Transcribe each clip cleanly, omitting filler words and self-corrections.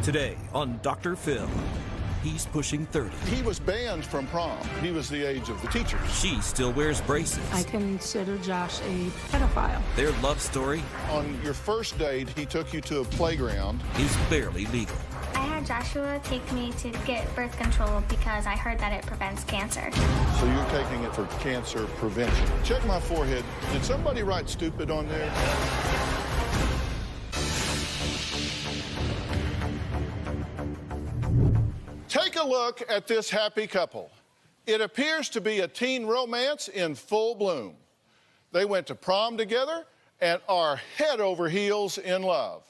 Today on Dr. Phil, he's pushing 30. He was banned from prom. He was the age of the teachers. She still wears braces. I consider Josh a pedophile. Their love story. On your first date, he took you to a playground. Is barely legal. I had Joshua take me to get birth control because I heard that it prevents cancer. So you're taking it for cancer prevention. Check my forehead. Did somebody write stupid on there? Take a look at this happy couple. It appears to be a teen romance in full bloom. They went to prom together and are head over heels in love.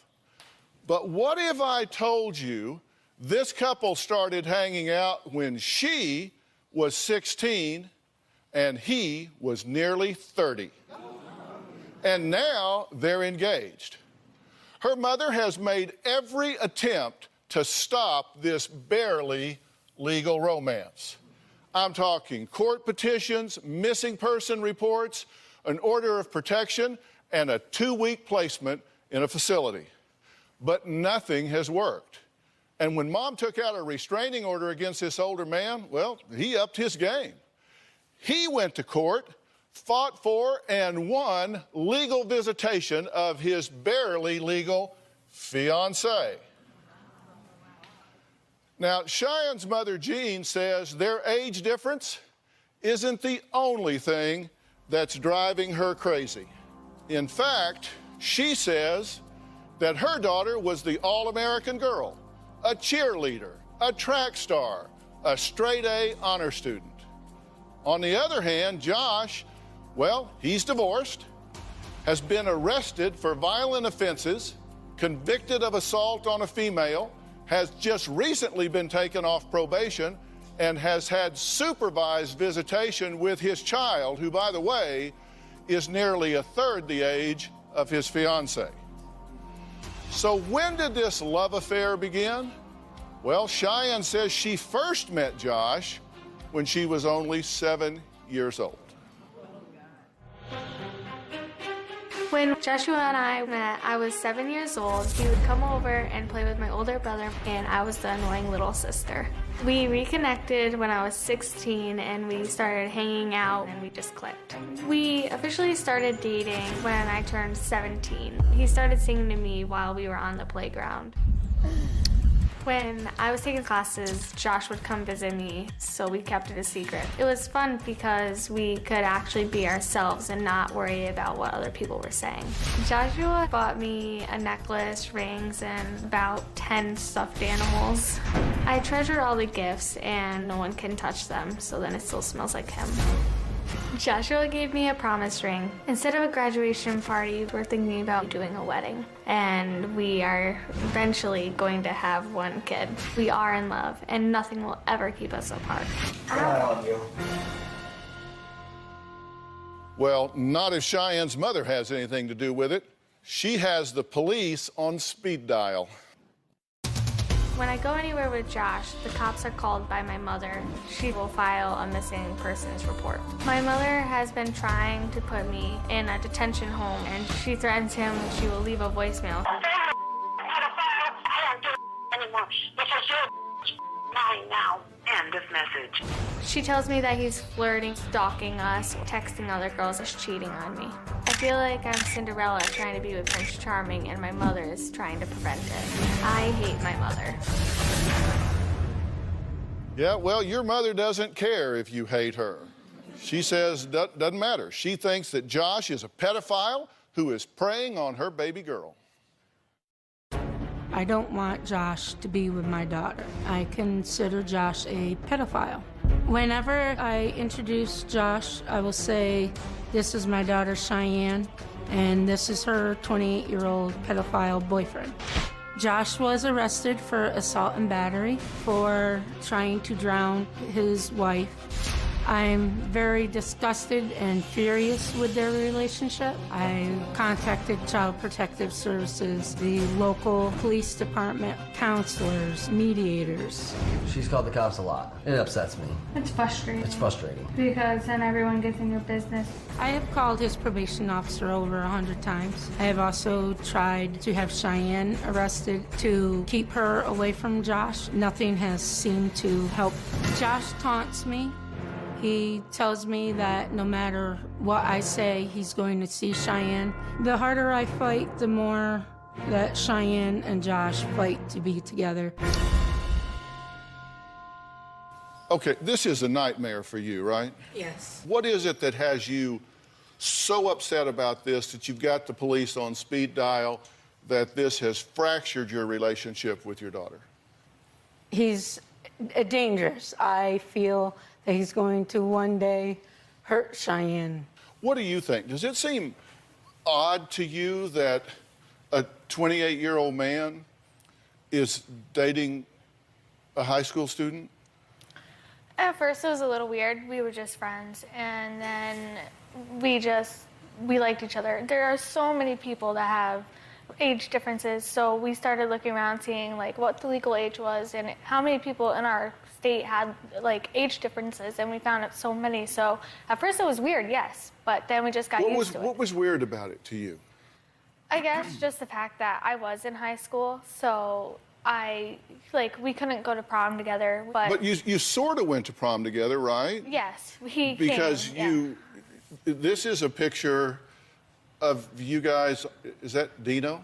But what if I told you this couple started hanging out when she was 16 and he was nearly 30? And now they're engaged. Her mother has made every attempt to stop this barely legal romance. I'm talking court petitions, missing person reports, an order of protection, and a 2-week placement in a facility. But nothing has worked. And when Mom took out a restraining order against this older man, well, he upped his game. He went to court, fought for, and won legal visitation of his barely legal fiancée. Now, Cheyenne's mother, Jean, says their age difference isn't the only thing that's driving her crazy. In fact, she says that her daughter was the all-American girl, a cheerleader, a track star, a straight-A honor student. On the other hand, Josh, well, he's divorced, has been arrested for violent offenses, convicted of assault on a female, has just recently been taken off probation, and has had supervised visitation with his child, who, by the way, is nearly a third the age of his fiancée. So when did this love affair begin? Well, Cheyenne says she first met Josh when she was only 7 years old. When Joshua and I met, I was 7 years old. He would come over and play with my older brother, and I was the annoying little sister. We reconnected when I was 16, and we started hanging out, and we just clicked. We officially started dating when I turned 17. He started singing to me while we were on the playground. When I was taking classes, Josh would come visit me, so we kept it a secret. It was fun because we could actually be ourselves and not worry about what other people were saying. Joshua bought me a necklace, rings, and about 10 stuffed animals. I treasure all the gifts, and no one can touch them, so then it still smells like him. Joshua gave me a promise ring. Instead of a graduation party, we're thinking about doing a wedding. And we are eventually going to have one kid. We are in love, and nothing will ever keep us apart. I love you. Well, not if Cheyenne's mother has anything to do with it. She has the police on speed dial. When I go anywhere with Josh, the cops are called by my mother. She will file a missing persons report. My mother has been trying to put me in a detention home, and she threatens him she will leave a voicemail. I don't do it anymore. Because you're mine now. End of message. She tells me that he's flirting, stalking us, texting other girls, is cheating on me. I feel like I'm Cinderella trying to be with Prince Charming, and my mother is trying to prevent it. I hate my mother. Yeah, well, your mother doesn't care if you hate her. She says doesn't matter. She thinks that Josh is a pedophile who is preying on her baby girl. I don't want Josh to be with my daughter. I consider Josh a pedophile. Whenever I introduce Josh, I will say, this is my daughter Cheyenne, and this is her 28-year-old pedophile boyfriend. Josh was arrested for assault and battery, for trying to drown his wife, I'm very disgusted and furious with their relationship. I contacted Child Protective Services, the local police department, counselors, mediators. She's called the cops a lot. It upsets me. It's frustrating. It's frustrating. Because then everyone gets in your business. I have called his probation officer over 100 times. I have also tried to have Cheyenne arrested to keep her away from Josh. Nothing has seemed to help. Josh taunts me. He tells me that no matter what I say, he's going to see Cheyenne. The harder I fight, the more that Cheyenne and Josh fight to be together. Okay, this is a nightmare for you, right? Yes. What is it that has you so upset about this that you've got the police on speed dial, that this has fractured your relationship with your daughter? He's dangerous. I feel that he's going to one day hurt Cheyenne. What do you think? Does it seem odd to you that a 28-year-old man is dating a high school student? At first it was a little weird. We were just friends, and then we liked each other. There are so many people that have age differences, so we started looking around, seeing like what the legal age was and how many people in our state had like age differences, and we found out so many. So at first it was weird, yes, but then we just got used to it. What was weird about it to you? I guess just the fact that I was in high school, so we couldn't go to prom together. But you sort of went to prom together, right? Yes, we Because came, this is a picture of you guys. Is that Dino?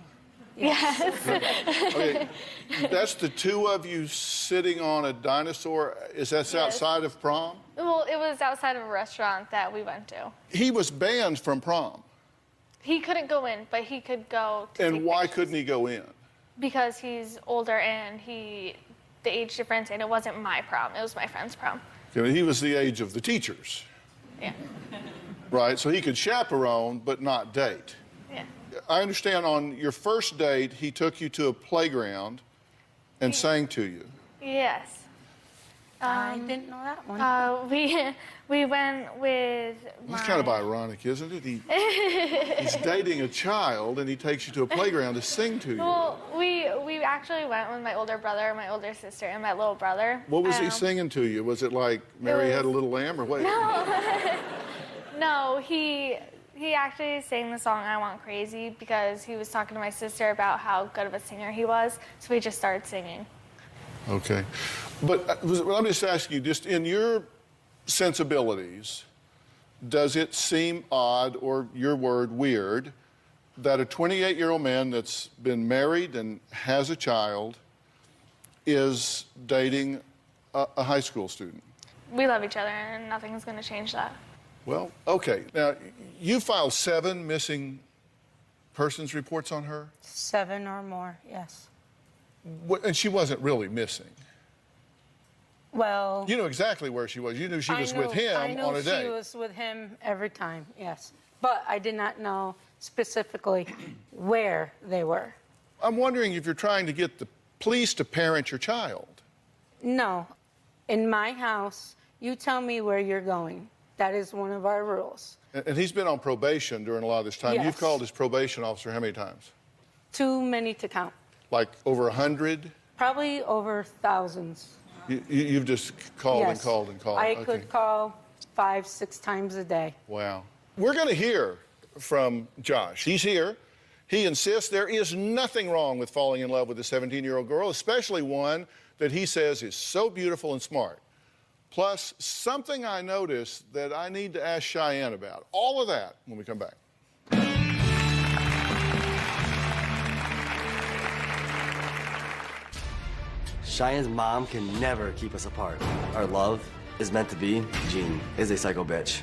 Yes. Okay, that's the two of you sitting on a dinosaur. Is that outside of prom? Well, it was outside of a restaurant that we went to. He was banned from prom. He couldn't go in, but he could go to And take why pictures. couldn't he go in? Because he's older and the age difference, and it wasn't my prom, it was my friend's prom. Okay, he was the age of the teachers. Yeah. Right, so he could chaperone but not date. Yeah. I understand on your first date, he took you to a playground and sang to you. Yes. I didn't know that one. We went with It's kind of ironic, isn't it? He's dating a child and he takes you to a playground to sing to you. Well, we actually went with my older brother, my older sister, and my little brother. What was he singing to you? Was it like Mary Had a Little Lamb or what? No, he actually sang the song I Want Crazy because he was talking to my sister about how good of a singer he was, so we just started singing. Okay. But let me just ask you, just in your sensibilities, does it seem odd, or your word, weird, that a 28-year-old man that's been married and has a child is dating a high school student? We love each other, and nothing's going to change that. Well, okay. Now, you filed 7 missing persons reports on her? 7 or more, yes. And she wasn't really missing. Well, You knew exactly where she was. You knew she was with him on a date. She was with him every time, yes. But I did not know specifically where they were. I'm wondering if you're trying to get the police to parent your child. No. In my house, you tell me where you're going. That is one of our rules. And he's been on probation during a lot of this time. Yes. You've called his probation officer how many times? Too many to count. Like over 100? Probably over thousands. You've just called Yes. and called and called. I Okay. could call 5, 6 times a day. Wow. We're going to hear from Josh. He's here. He insists there is nothing wrong with falling in love with a 17-year-old girl, especially one that he says is so beautiful and smart. Plus, something I noticed that I need to ask Cheyenne about. All of that when we come back. Cheyenne's mom can never keep us apart. Our love is meant to be. Jean is a psycho bitch.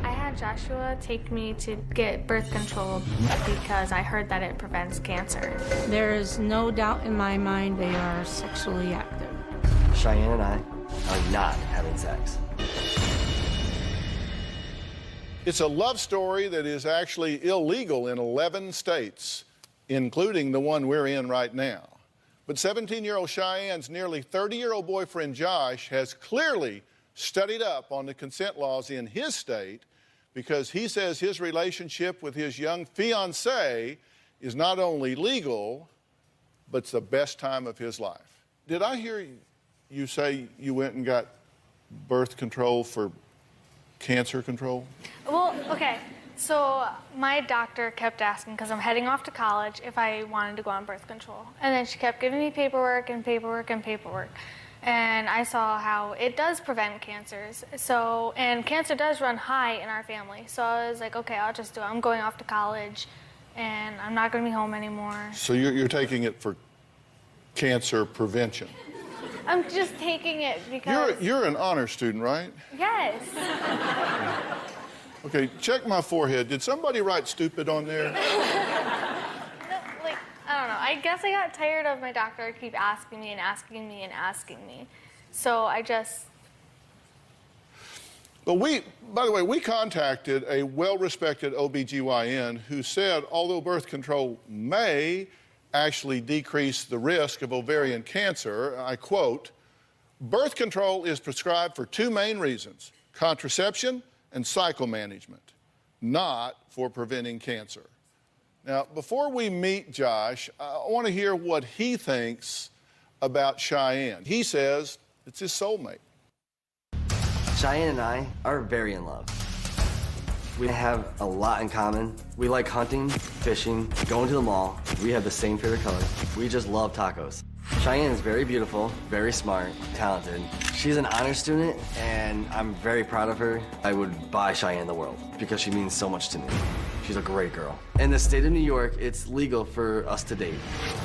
I had Joshua take me to get birth control because I heard that it prevents cancer. There is no doubt in my mind they are sexually active. Cheyenne and I are not having sex. It's a love story that is actually illegal in 11 states, including the one we're in right now. But 17-year-old Cheyenne's nearly 30-year-old boyfriend, Josh, has clearly studied up on the consent laws in his state because he says his relationship with his young fiancée is not only legal, but it's the best time of his life. Did I hear you say you went and got birth control for cancer control? Well, okay. So my doctor kept asking, because I'm heading off to college, if I wanted to go on birth control. And then she kept giving me paperwork and paperwork and paperwork. And I saw how it does prevent cancers. So, and cancer does run high in our family. So I was like, okay, I'll just do it. I'm going off to college, and I'm not going to be home anymore. So you're taking it for cancer prevention? I'm just taking it because... You're an honor student, right? Yes. Okay, check my forehead. Did somebody write stupid on there? Like, I don't know. I guess I got tired of my doctor keep asking me and asking me and asking me. So I just... But by the way, we contacted a well-respected OBGYN who said although birth control may actually decrease the risk of ovarian cancer, I quote, birth control is prescribed for two main reasons, contraception and cycle management, not for preventing cancer. Now, before we meet Josh, I want to hear what he thinks about Cheyenne. He says it's his soulmate. Cheyenne and I are very in love. We have a lot in common. We like hunting, fishing, going to the mall. We have the same favorite color. We just love tacos. Cheyenne is very beautiful, very smart, talented. She's an honor student, and I'm very proud of her. I would buy Cheyenne the world because she means so much to me. She's a great girl. In the state of New York, it's legal for us to date.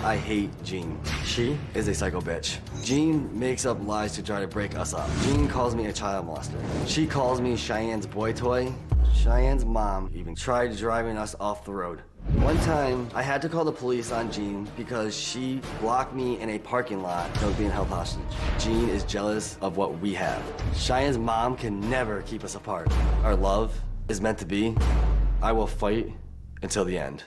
I hate Jean. She is a psycho bitch. Jean makes up lies to try to break us up. Jean calls me a child molester. She calls me Cheyenne's boy toy. Cheyenne's mom even tried driving us off the road. One time, I had to call the police on Jean because she blocked me in a parking lot that was being held hostage. Jean is jealous of what we have. Cheyenne's mom can never keep us apart. Our love is meant to be. I will fight until the end.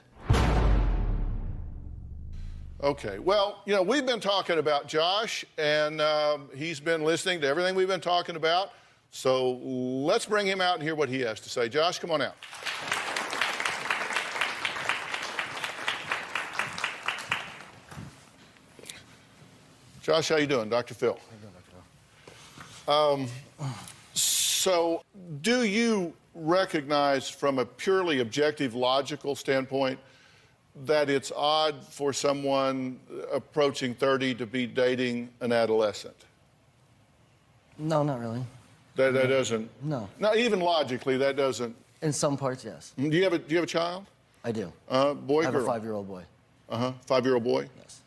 Okay, well, you know, we've been talking about Josh, and he's been listening to everything we've been talking about. So let's bring him out and hear what he has to say. Josh, come on out. Josh, how you doing? Dr. Phil. How you doing, Dr. Phil? So do you recognize from a purely objective, logical standpoint that it's odd for someone approaching 30 to be dating an adolescent? No, not really. That doesn't... No. Not even logically, that doesn't... In some parts, yes. Do you have a child? I do. Boy, I have girl? a 5-year-old boy. 5-year-old boy? Yes.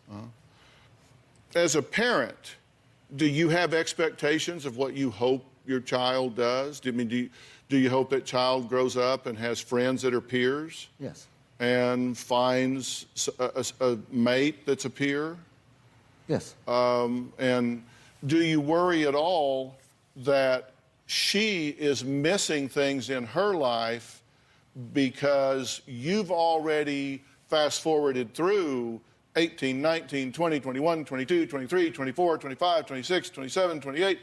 As a parent, do you have expectations of what you hope your child does? Do you hope that child grows up and has friends that are peers? Yes. And finds a mate that's a peer? Yes. And do you worry at all that she is missing things in her life because you've already fast-forwarded through 18, 19, 20, 21, 22, 23, 24, 25, 26, 27, 28.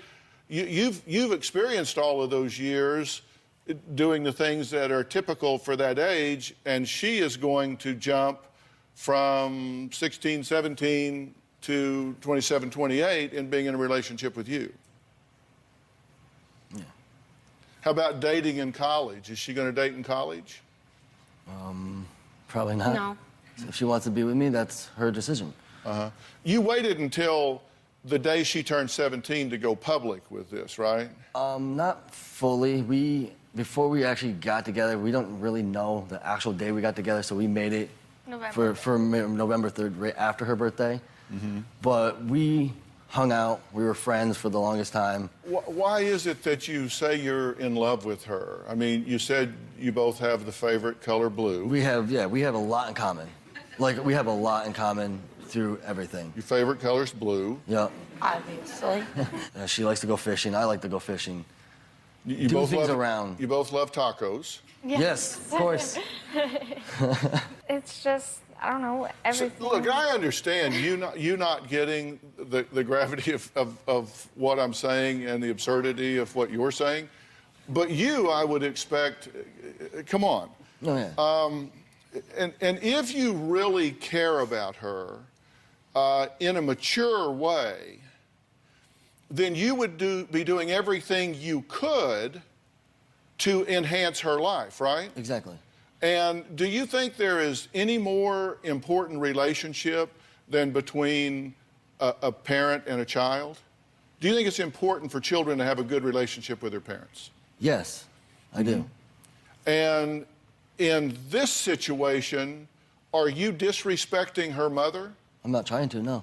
You've experienced all of those years doing the things that are typical for that age, and she is going to jump from 16, 17 to 27, 28 in being in a relationship with you. Yeah. How about dating in college? Is she going to date in college? Probably not. No. If she wants to be with me, that's her decision. You waited until the day she turned 17 to go public with this, right? Not fully. Before we actually got together, we don't really know the actual day we got together, so we made it for November 3rd, right after her birthday. Mm-hmm. But we hung out. We were friends for the longest time. Why is it that you say you're in love with her? I mean, you said you both have the favorite color blue. We have a lot in common. Like, we have a lot in common through everything. Your favorite color's blue. Yeah. Obviously. She likes to go fishing. I like to go fishing. You do both things love, around. You both love tacos. Yes, of course. It's just, I don't know, everything. So, look, I understand you not getting the gravity of what I'm saying and the absurdity of what you're saying. But you, I would expect, come on. Oh, yeah. And if you really care about her in a mature way, then you would be doing everything you could to enhance her life, right? Exactly. And do you think there is any more important relationship than between a parent and a child? Do you think it's important for children to have a good relationship with their parents? Yes, I do. And in this situation, are you disrespecting her mother? I'm not trying to, no.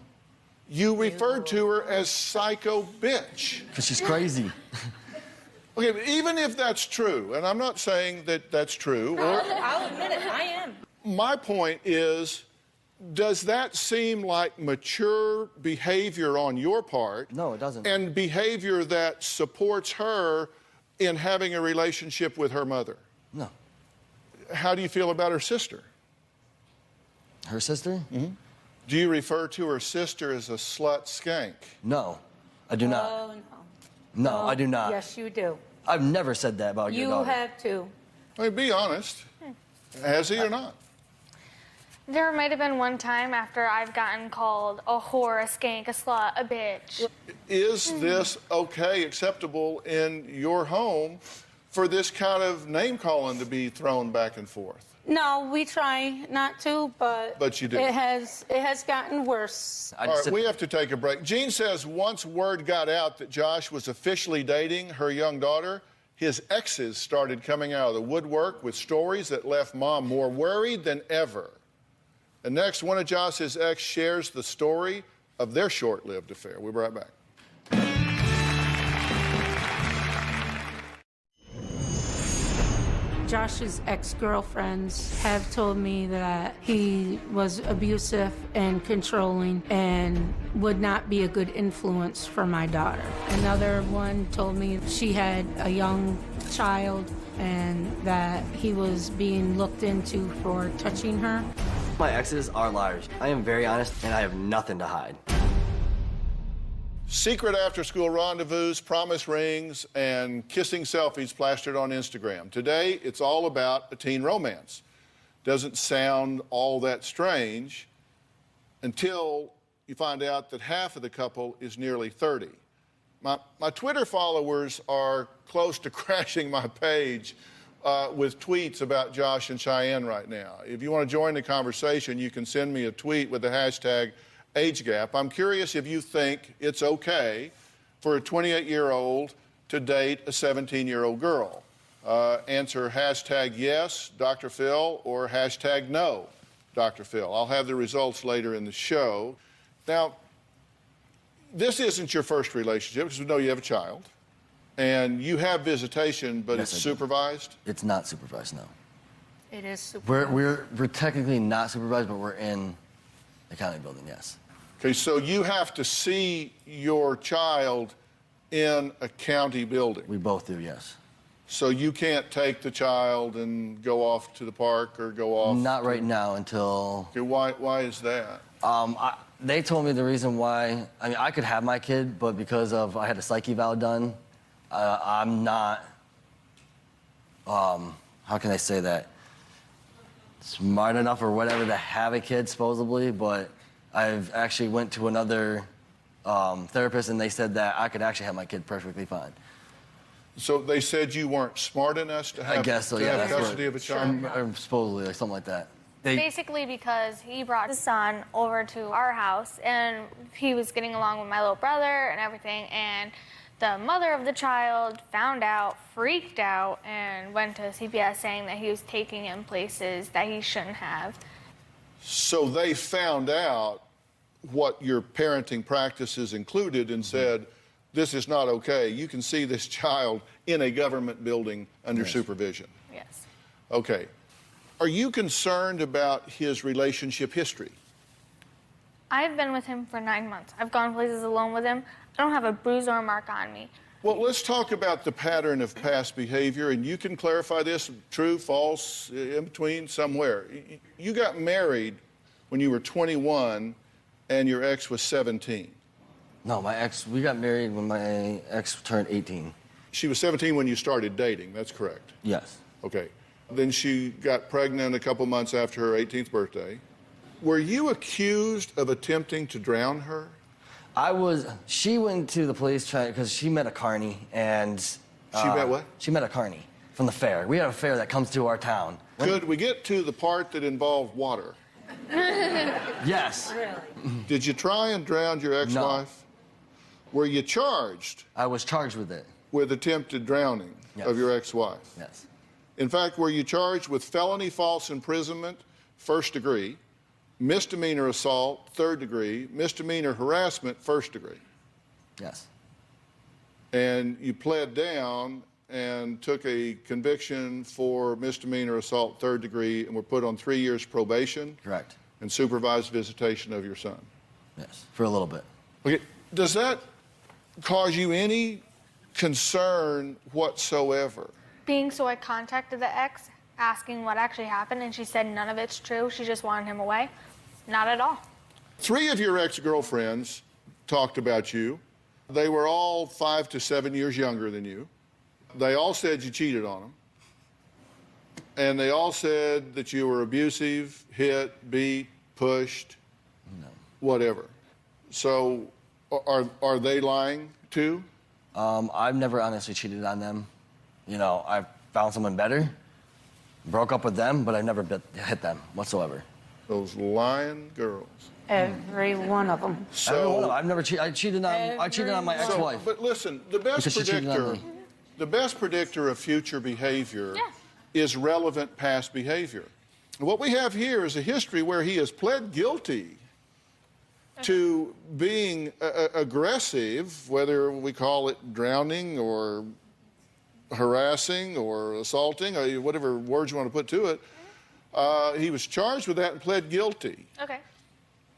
You referred to her as psycho bitch. Because she's crazy. Okay, but even if that's true, and I'm not saying that that's true. I'll admit it, I am. My point is, does that seem like mature behavior on your part? No, it doesn't. And behavior that supports her in having a relationship with her mother? No. How do you feel about her sister? Her sister? Mm-hmm. Do you refer to her sister as a slut skank? No, I do not. Oh, no. No, I do not. Yes, you do. I've never said that about your daughter. You have to. I mean, be honest. Has he or not? There might have been one time after I've gotten called a whore, a skank, a slut, a bitch. Is this okay, acceptable in your home for this kind of name calling to be thrown back and forth? No, we try not to, but you do. It has gotten worse. All right, we have to take a break. Jean says once word got out that Josh was officially dating her young daughter, his exes started coming out of the woodwork with stories that left Mom more worried than ever. And next, one of Josh's ex shares the story of their short-lived affair. We'll be right back. Josh's ex-girlfriends have told me that he was abusive and controlling and would not be a good influence for my daughter. Another one told me she had a young child and that he was being looked into for touching her. My exes are liars. I am very honest, and I have nothing to hide. Secret after-school rendezvous, promise rings, and kissing selfies plastered on Instagram. Today, it's all about a teen romance. Doesn't sound all that strange until you find out that half of the couple is nearly 30. My Twitter followers are close to crashing my page with tweets about Josh and Cheyenne right now. If you want to join the conversation, you can send me a tweet with the hashtag age gap. I'm curious if you think it's okay for a 28-year-old to date a 17-year-old girl. Answer hashtag yes, Dr. Phil, or hashtag no, Dr. Phil. I'll have the results later in the show. Now, this isn't your first relationship, because we know you have a child, and you have visitation, but Yes, it's supervised? It's not supervised, no. It is supervised. We're technically not supervised, but we're in the county building, yes. Okay, so you have to see your child in a county building. We both do, yes. So you can't take the child and go off to the park or go off? Not right now until... Okay, why is that? They told me the reason why, I mean, I could have my kid, but because of, I had a psych eval done, I'm not, how can I say that? Smart enough or whatever to have a kid, supposedly, but I've actually went to another therapist and they said that I could actually have my kid perfectly fine. So they said you weren't smart enough to have, I guess so, yeah, that's custody of a child? Or supposedly, like something like that. Basically because he brought his son over to our house and he was getting along with my little brother and everything, and the mother of the child found out, freaked out, and went to CPS saying that he was taking him places that he shouldn't have. So they found out what your parenting practices included and said, this is not okay. You can see this child in a government building under supervision. Yes. Okay. Are you concerned about his relationship history? I've been with him for 9 months. I've gone places alone with him. I don't have a bruise or a mark on me. Well, let's talk about the pattern of past behavior, and you can clarify this, true, false, in between, somewhere. You got married when you were 21 and your ex was 17? No, we got married when my ex turned 18. She was 17 when you started dating, that's correct? Yes. Okay. Then she got pregnant a couple months after her 18th birthday. Were you accused of attempting to drown her? She went to the police because she met a carny and... She met what? She met a carny from the fair. We have a fair that comes to our town. Could we get to the part that involved water? Yes. Really? Did you try and drown your ex-wife? No. Were you charged? I was charged with it. With attempted drowning of your ex-wife? Yes. In fact, were you charged with felony false imprisonment, 1st degree, misdemeanor assault, 3rd degree, misdemeanor harassment, 1st degree? Yes. And you pled down and took a conviction for misdemeanor assault, 3rd degree, and were put on 3 years probation? Correct. And supervised visitation of your son? Yes, for a little bit. Okay, does that cause you any concern whatsoever? So I contacted the ex, asking what actually happened, and she said none of it's true. She just wanted him away. Not at all. 3 of your ex-girlfriends talked about you. They were all 5 to 7 years younger than you. They all said you cheated on them. And they all said that you were abusive, hit, beat, pushed, whatever. So are they lying too? I've never honestly cheated on them. You know, I found someone better, broke up with them, but I never hit them whatsoever. Those lying girls. Every one of them. So, every one of them. I've never cheated. I cheated on my ex-wife. But listen, the best predictor of future behavior is relevant past behavior. And what we have here is a history where he has pled guilty to being aggressive, whether we call it drowning or harassing or assaulting, or whatever words you want to put to it. He was charged with that and pled guilty. Okay.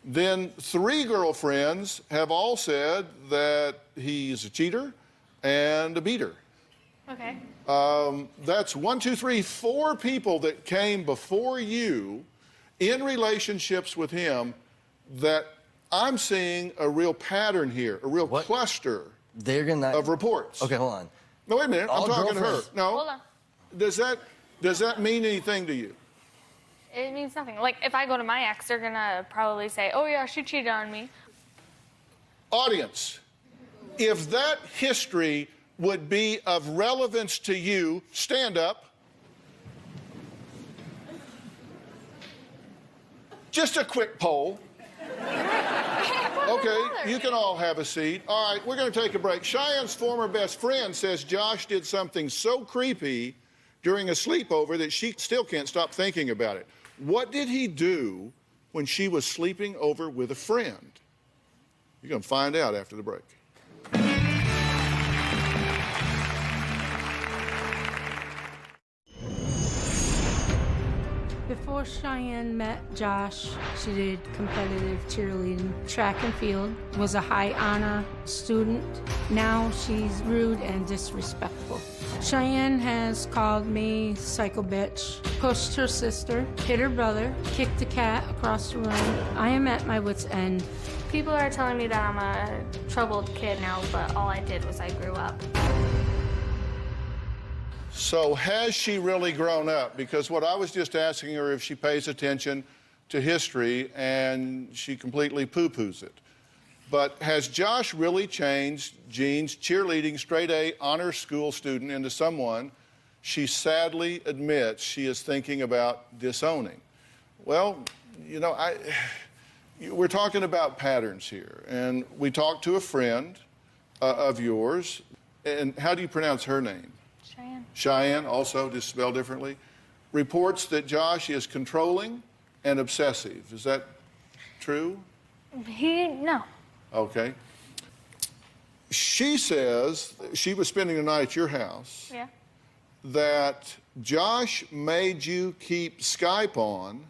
Then 3 girlfriends have all said that he's a cheater and a beater. Okay. That's 1, 2, 3, 4 people that came before you in relationships with him that I'm seeing a real pattern here, a real cluster of reports. Okay, hold on. No, wait a minute. I'm talking to her. No. Hold on. Does that mean anything to you? It means nothing. Like, if I go to my ex, they're gonna probably say, oh yeah, she cheated on me. Audience, if that history would be of relevance to you, stand up. Just a quick poll. Okay, you can all have a seat. All right, we're going to take a break. Cheyenne's former best friend says Josh did something so creepy during a sleepover that she still can't stop thinking about it. What did he do when she was sleeping over with a friend? You're going to find out after the break. Before Cheyenne met Josh, she did competitive cheerleading, track and field, was a high honor student. Now she's rude and disrespectful. Cheyenne has called me psycho bitch, pushed her sister, hit her brother, kicked a cat across the room. I am at my wit's end. People are telling me that I'm a troubled kid now, but all I did was I grew up. So has she really grown up? Because what I was just asking her if she pays attention to history and she completely poo-poos it. But has Josh really changed Jean's cheerleading straight-A honor school student into someone she sadly admits she is thinking about disowning? Well, you know, we're talking about patterns here. And we talked to a friend of yours. And how do you pronounce her name? Cheyenne. Cheyenne, also just spelled differently, reports that Josh is controlling and obsessive. Is that true? No. Okay. She says she was spending the night at your house. Yeah. That Josh made you keep Skype on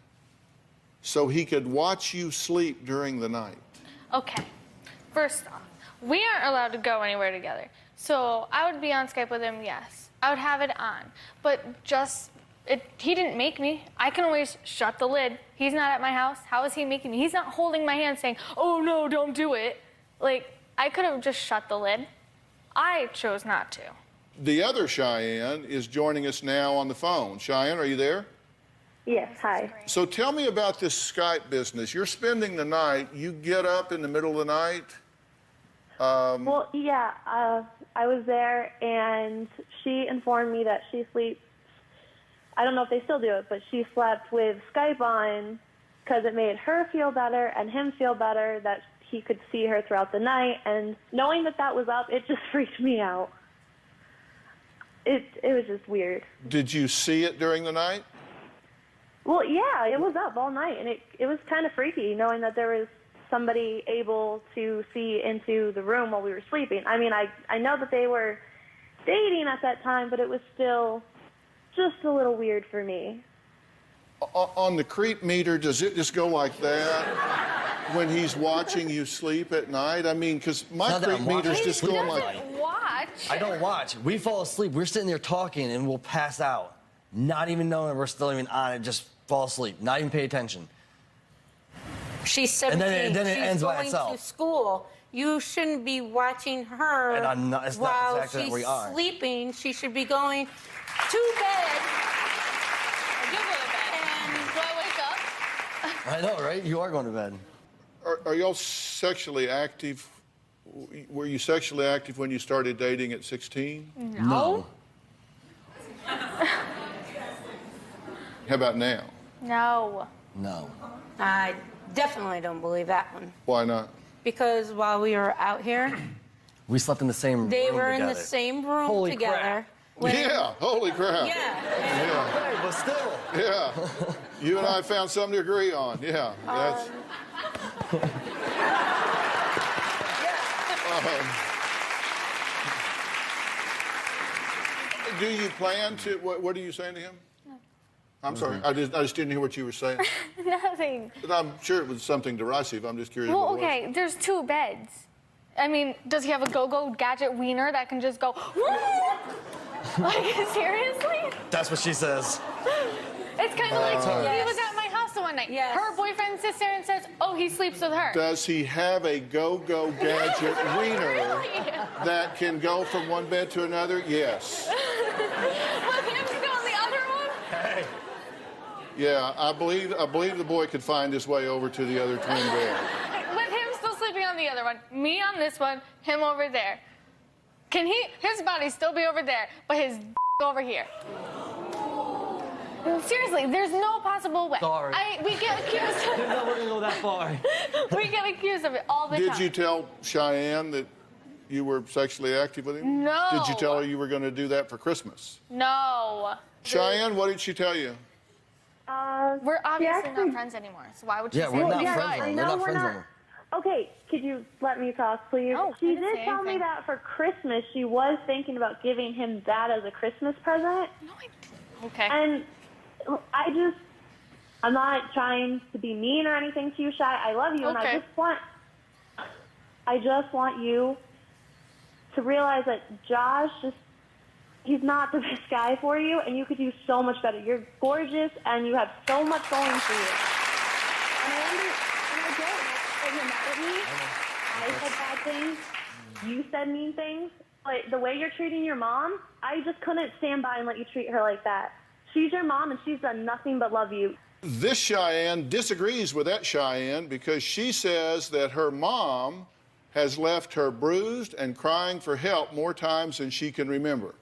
so he could watch you sleep during the night. Okay. First off, we aren't allowed to go anywhere together. So I would be on Skype with him, yes. I would have it on. But just He didn't make me. I can always shut the lid. He's not at my house. How is he making me? He's not holding my hand saying, oh no, don't do it. Like, I could have just shut the lid. I chose not to. The other Cheyenne is joining us now on the phone. Cheyenne, are you there? Yes, hi. So tell me about this Skype business. You're spending the night. You get up in the middle of the night. Well, yeah, I was there, and she informed me that she sleeps. I don't know if they still do it, but she slept with Skype on because it made her feel better and him feel better that he could see her throughout the night. And knowing that that was up, it just freaked me out. It was just weird. Did you see it during the night? Well, yeah, it was up all night, and it was kind of freaky knowing that there was somebody able to see into the room while we were sleeping. I mean, I know that they were dating at that time, but it was still just a little weird for me. On the creep meter, does it just go like that when he's watching you sleep at night? I mean, because my creep meter's just going like... Watch. I don't watch. We fall asleep. We're sitting there talking, and we'll pass out, not even knowing we're still even on it, just fall asleep, not even pay attention. She's 17. And then it She's ends by going itself. to school. You shouldn't be watching her And I'm not, it's while not exactly she's we are. sleeping. She should be going to bed. I do go to bed. And do I wake up? I know, right? You are going to bed. Are y'all sexually active? Were you sexually active when you started dating at 16? No. How about now? No. No. I definitely don't believe that one. Why not? Because while we were out here, We slept in the same room they were in together. the same room Holy together. crap. Yeah, holy crap. Yeah. Yeah. But still. Yeah. You and I found something to agree on. Yeah. That's... Do you plan to... What are you saying to him? No. I'm sorry. I just didn't hear what you were saying. Nothing. I'm sure it was something derisive. I'm just curious. Well, what it was. okay, there's 2 beds. I mean, does he have a go-go gadget wiener that can just go, like, seriously? That's what she says. It's kind of like Yes. he was at my house the one night. Yes. Her boyfriend sits there and says, oh, he sleeps with her. Does he have a go-go gadget wiener Really? that can go from one bed to another? Yes. With him still on the other one? Hey. Yeah, I believe the boy could find his way over to the other twin bed. With him still sleeping on the other one, me on this one, him over there. Can his body still be over there, but his over here? Seriously, there's no possible way. Sorry. We get accused of You're not going to go that far. We get accused of it all the time. Did you tell Cheyenne that you were sexually active with him? No. Did you tell her you were going to do that for Christmas? No. Cheyenne, what did she tell you? We're obviously actually- not friends anymore, so why would she Yeah, say we're that? not yeah, friends I anymore. know We're not we're friends not- anymore. Okay, could you let me talk, please? No, I She didn't did say tell me anything. that for Christmas she was thinking about giving him that as a Christmas present. No, I didn't. Okay. And I'm not trying to be mean or anything to you, Shy. I love you, and Okay. I just want you to realize that Josh he's not the best guy for you, and you could do so much better. You're gorgeous, and you have so much going for you. And I get that you're mad at me. I said bad things. You said mean things. But the way you're treating your mom, I just couldn't stand by and let you treat her like that. She's your mom, and she's done nothing but love you. This Cheyenne disagrees with that Cheyenne because she says that her mom has left her bruised and crying for help more times than she can remember.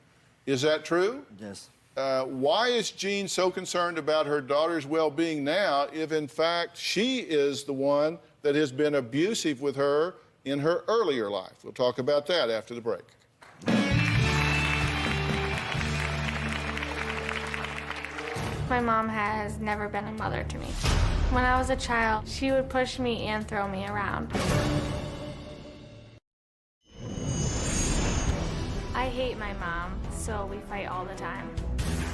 Is that true? Yes. Why is Jean so concerned about her daughter's well-being now if, in fact, she is the one that has been abusive with her in her earlier life? We'll talk about that after the break. My mom has never been a mother to me. When I was a child, she would push me and throw me around. I hate my mom, so we fight all the time.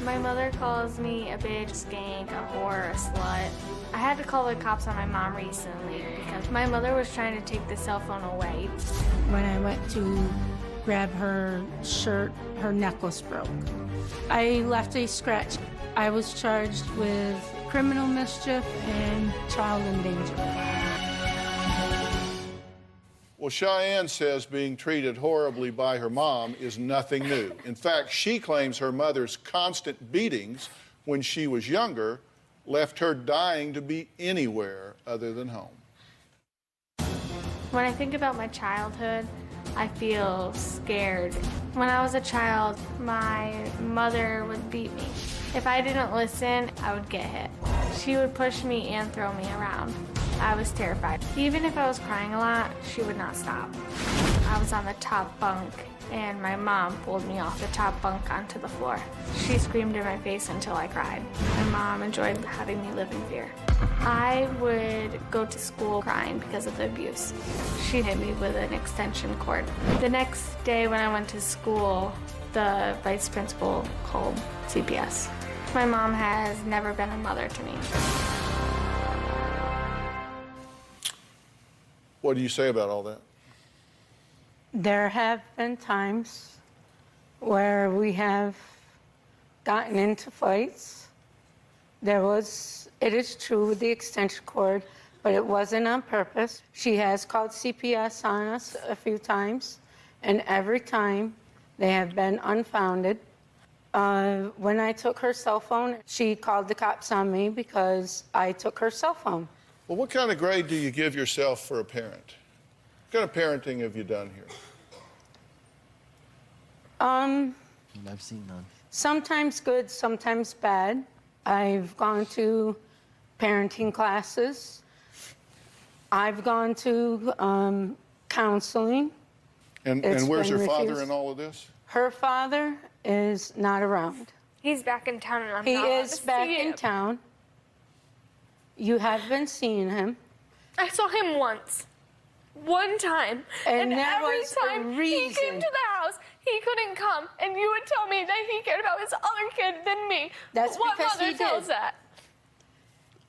My mother calls me a bitch, skank, a whore, a slut. I had to call the cops on my mom recently because my mother was trying to take the cell phone away. When I went to grab her shirt, her necklace broke. I left a scratch. I was charged with criminal mischief and child endangerment. Well, Cheyenne says being treated horribly by her mom is nothing new. In fact, she claims her mother's constant beatings when she was younger left her dying to be anywhere other than home. When I think about my childhood, I feel scared. When I was a child, my mother would beat me. If I didn't listen, I would get hit. She would push me and throw me around. I was terrified. Even if I was crying a lot, she would not stop. I was on the top bunk, and my mom pulled me off the top bunk onto the floor. She screamed in my face until I cried. My mom enjoyed having me live in fear. I would go to school crying because of the abuse. She hit me with an extension cord. The next day when I went to school, the vice principal called CPS. My mom has never been a mother to me. What do you say about all that? There have been times where we have gotten into fights. It is true with the extension cord, but it wasn't on purpose. She has called CPS on us a few times, and every time they have been unfounded. When I took her cell phone, she called the cops on me because I took her cell phone. Well, what kind of grade do you give yourself for a parent? What kind of parenting have you done here? I've seen none. Sometimes good, sometimes bad. I've gone to parenting classes. I've gone to counseling. And where's your father in all of this? Her father is not around. He's back in town, and I'm He not allowed is to back see in him. town. You have been seeing him. I saw him once. One time. And that every was time a reason. he came to the house, he couldn't come. And you would tell me that he cared about his other kid than me. That's what because mother he tells did. that?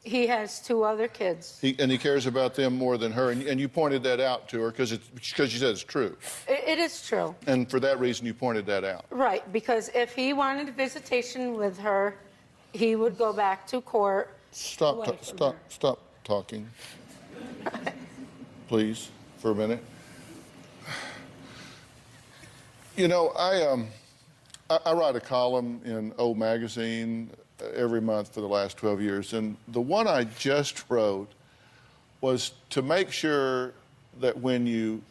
He has 2 other kids. And he cares about them more than her. And you pointed that out to her because you said it's true. It is true. And for that reason, you pointed that out. Right, because if he wanted a visitation with her, he would go back to court. Stop talking. Please, for a minute. You know, I write a column in O Magazine every month for the last 12 years, and the one I just wrote was to make sure that when you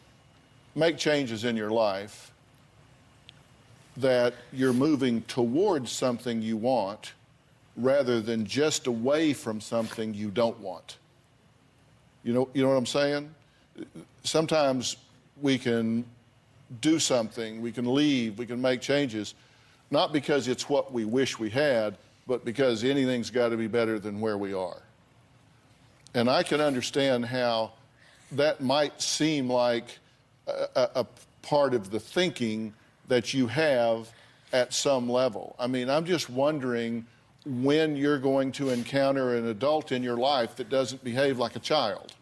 make changes in your life, that you're moving towards something you want rather than just away from something you don't want. You know what I'm saying? Sometimes we can do something, we can leave, we can make changes, not because it's what we wish we had, but because anything's got to be better than where we are. And I can understand how that might seem like a part of the thinking that you have at some level. I mean, I'm just wondering when you're going to encounter an adult in your life that doesn't behave like a child.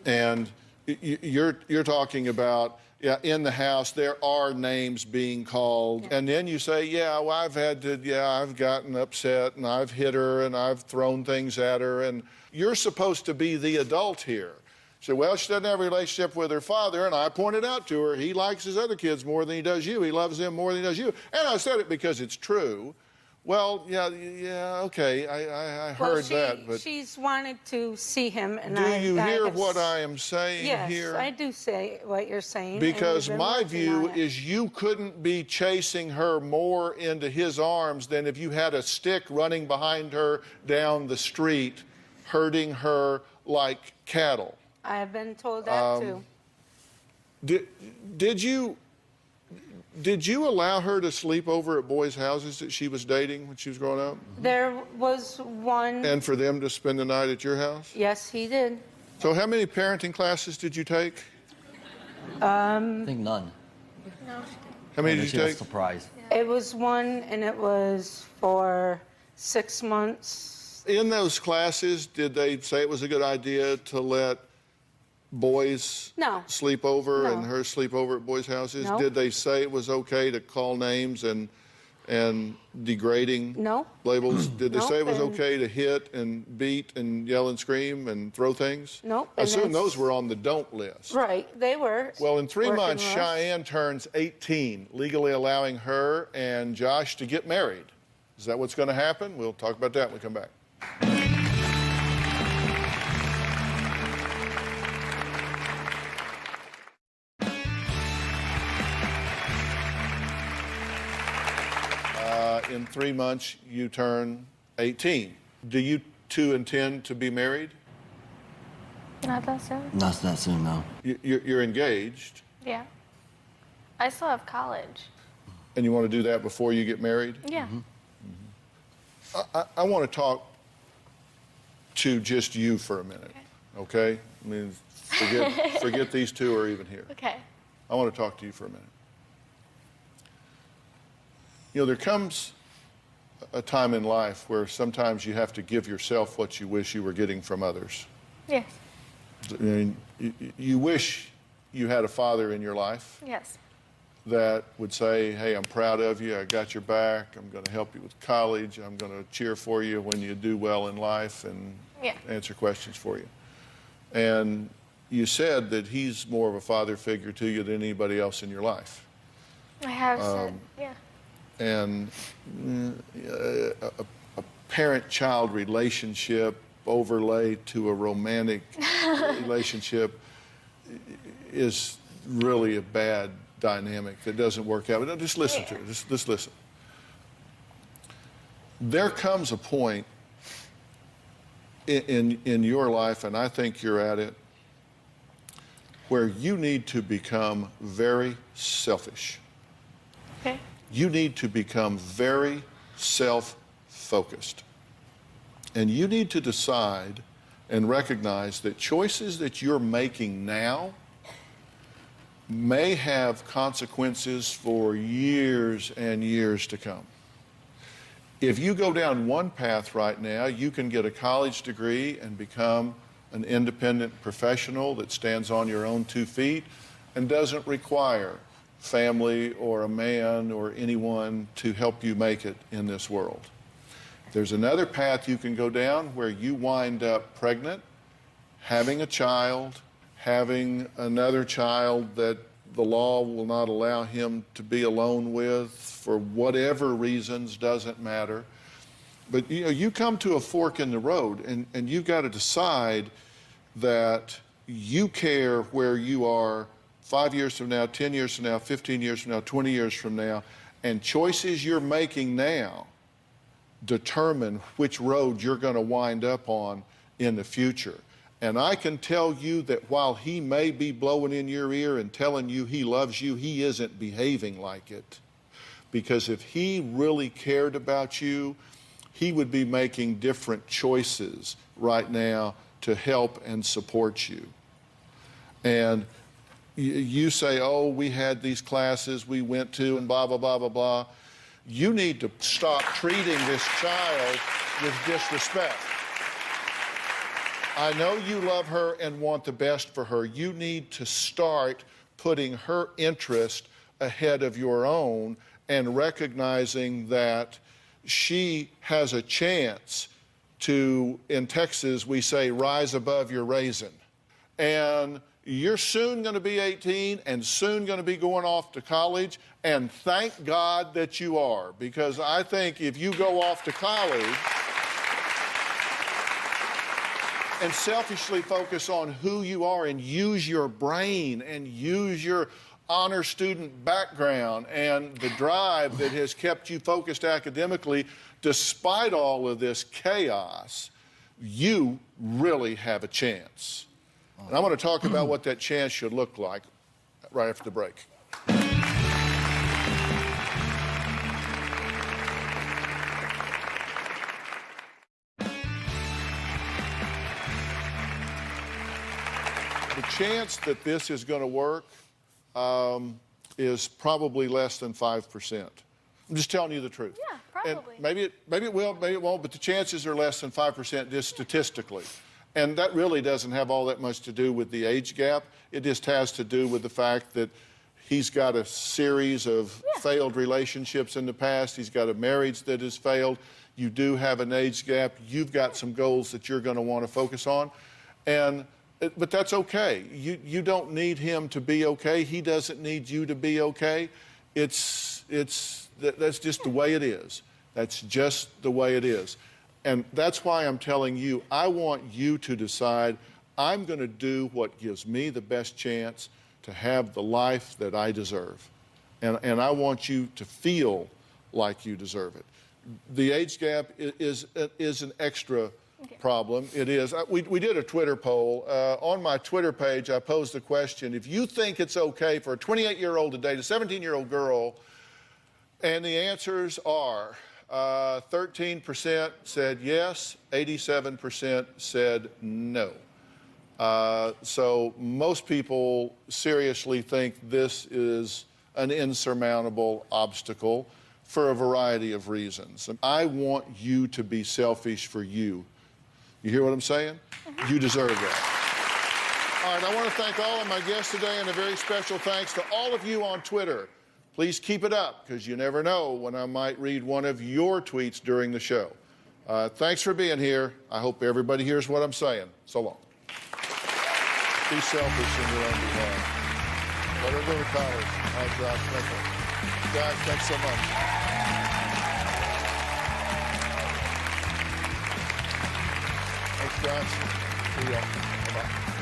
And you're talking about, yeah, in the house, there are names being called. Yeah. And then you say, yeah, well, I've gotten upset and I've hit her and I've thrown things at her. And you're supposed to be the adult here. So, well, she doesn't have a relationship with her father. And I pointed out to her, he likes his other kids more than he does you. He loves them more than he does you. And I said it because it's true. Well, yeah, okay, I heard that, but she's wanted to see him, and do you hear what I am saying here? Yes, I do say what you're saying. Because my view is you couldn't be chasing her more into his arms than if you had a stick running behind her down the street, herding her like cattle. I have been told that too. Did you allow her to sleep over at boys' houses that she was dating when she was growing up? There was one. And for them to spend the night at your house? Yes, he did. So how many parenting classes did you take? I think none. No. How many did you take? Surprise. It was one, and it was for 6 months. In those classes, did they say it was a good idea to let boys sleep over and her sleep over at boys' houses? No. Did they say it was okay to call names and and degrading labels? Did they say it was okay to hit and beat and yell and scream and throw things? Nope. I assume those were on the don't list. Right, they were. Well, in 3 months, Cheyenne turns 18, legally allowing her and Josh to get married. Is that what's going to happen? We'll talk about that when we come back. In 3 months, you turn 18. Do you two intend to be married? Not that soon. Not that soon, no. You're engaged. Yeah. I still have college. And you want to do that before you get married? Yeah. I want to talk to just you for a minute, okay? I mean, forget these two are even here. Okay. I want to talk to you for a minute. You know, there comes a time in life where sometimes you have to give yourself what you wish you were getting from others. Yes. I mean, you wish you had a father in your life. Yes. That would say, hey, I'm proud of you, I got your back, I'm going to help you with college, I'm going to cheer for you when you do well in life and answer questions for you. And you said that he's more of a father figure to you than anybody else in your life. I have said, yeah. And a parent-child relationship overlaid to a romantic relationship is really a bad dynamic that doesn't work out. But just listen to it. Just listen. There comes a point in your life, and I think you're at it, where you need to become very selfish. Okay. You need to become very self-focused. And you need to decide and recognize that choices that you're making now may have consequences for years and years to come. If you go down one path right now, you can get a college degree and become an independent professional that stands on your own 2 feet and doesn't require family or a man or anyone to help you make it in this world. There's another path you can go down where you wind up pregnant, having a child, having another child that the law will not allow him to be alone with for whatever reasons, doesn't matter. But you come to a fork in the road, and you've got to decide that you care where you are 5 years from now, 10 years from now, 15 years from now, 20 years from now, and choices you're making now determine which road you're going to wind up on in the future. And I can tell you that while he may be blowing in your ear and telling you he loves you, he isn't behaving like it. Because if he really cared about you, he would be making different choices right now to help and support you. And you say, oh, we had these classes we went to and blah, blah, blah, blah, blah. You need to stop treating this child with disrespect. I know you love her and want the best for her. You need to start putting her interest ahead of your own and recognizing that she has a chance to, in Texas, we say, rise above your raisin. And you're soon going to be 18 and soon going to be going off to college, and thank God that you are, because I think if you go off to college and selfishly focus on who you are and use your brain and use your honor student background and the drive that has kept you focused academically despite all of this chaos, you really have a chance. And I want to talk about what that chance should look like right after the break. The chance that this is going to work is probably less than 5%. I'm just telling you the truth. Yeah, probably. And maybe it will, maybe it won't, but the chances are less than 5% just statistically. And that really doesn't have all that much to do with the age gap. It just has to do with the fact that He's got a series of failed relationships in the past. He's got a marriage that has failed. You do have an age gap. You've got some goals that you're going to want to focus on. But that's okay. You don't need him to be okay. He doesn't need you to be okay. That's just the way it is. That's just the way it is. And that's why I'm telling you, I want you to decide, I'm going to do what gives me the best chance to have the life that I deserve. And I want you to feel like you deserve it. The age gap is an extra problem. It is. We did a Twitter poll. On my Twitter page, I posed the question, if you think it's okay for a 28-year-old to date a 17-year-old girl, and the answers are 13% said yes, 87% said no. So most people seriously think this is an insurmountable obstacle for a variety of reasons. I want you to be selfish for you. You hear what I'm saying? You deserve that. All right, I want to thank all of my guests today, and a very special thanks to all of you on Twitter. Please keep it up, because you never know when I might read one of your tweets during the show. Thanks for being here. I hope everybody hears what I'm saying. So long. Be selfish in your own behalf. Let her go to college. All right, Josh, thank you. Guys, thanks so much. Thanks, Josh. See you all. Bye-bye.